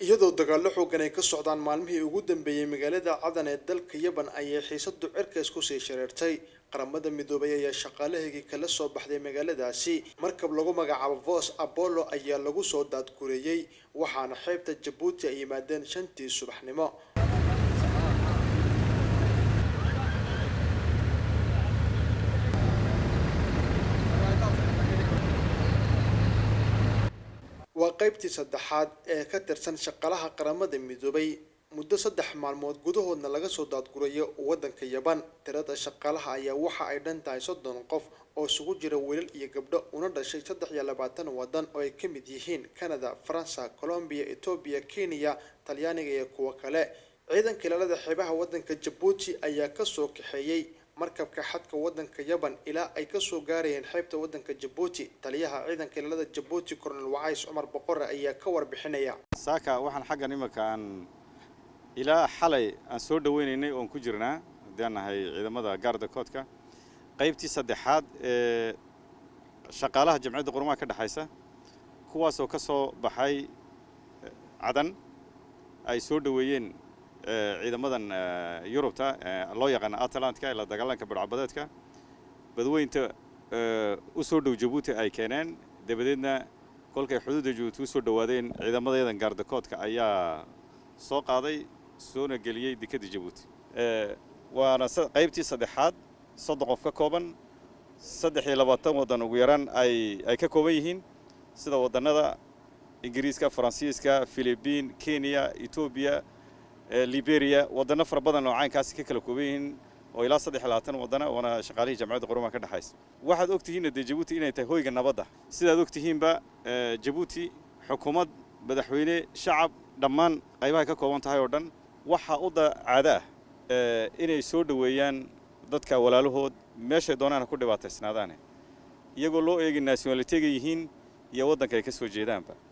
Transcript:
iyadoo dagaallo xoogan ay ka socdaan maalmihii ugu dambeeyay magaalada Cadan ee dalka Yaban ayay xiisadu cirkaas ku sii shareertay qaramada midoobay ayaa shaqaalahayga kala soo baxday magaaladaasi markab lagu magacaabo Vos Apollo ayaa lagu soo daadgureeyay waxaana xeebta Djibouti ay yimaadeen 5tii subaxnimo وقيبتي صدحات كترسن شقلها قرامة ميدوبي مدة صدح مالمود جودهن لقى صدات قرية ودن كيابان ترى شقلها أي وحى أيضا تعيصد نقف أو سوق جرويل يقبل ونرد شيء صدح يلباتن ودن أو يكمل يهين كندا فرنسا كولومبيا إثيوبيا كينيا طليانيا كوكالا أيضا كلا حبها ودن كجيبوتي أي كسوق حيي markabka xadka wadanka Yaban ilaa ay ka soo gaarayeen xeebta wadanka Djibouti taliyaha ciidanka ilaalada Djibouti Colonel Wacays Umar Boqor ayaa ka warbixinaya saaka waxaan xaggan imakaan ilaa xalay aan soo dhaweynay oo ku jirnaa hadanahay ciidamada gaarda koodka qaybtii saddexaad ee shaqaalaha jamciyadda qurumaha ka dhaxaysa kuwaas oo ka soo baxay Cadan ay soo dhaweeyeen ciidamadan Yurubta loo yaqaan Atlantika ila dagaalanka badbadeedka badweynta u soo dhow Djibouti ay keeneen dabadeedna kolkay xuduudda Djibouti u soo dhawaadeen ciidamadeedan gaarda koodka ayaa soo qaaday soona geliyay dekedda Djibouti waana qaybtii saddexaad soddon qof ka kooban 23 wadan ugu yaraan ay ka kooban yihiin sida wadanada Ingiriiska Faransiiska Philippines Kenya Ethiopia Liberia wadana fara badan oo caankaas ka kala koobayeen oo ilaa 23 wadana wana shaqaalihii jamciyadda qurumaha ka dhaxaysa waxaad ogtihiin Djibouti inay tahay hoyga nabadda sidaad ogtihiinba Djibouti xukuumad madaxweyne shacab dhammaan qaybaha ka kooban tahay oo dhan waxa u caada inay soo dhaweeyaan dadka walaalahood meesha doonaan ku dhibaataysnaadaan iyagoo loo eegin nationality-ga yihiin iyo wadanka ay ka soo jeedaanba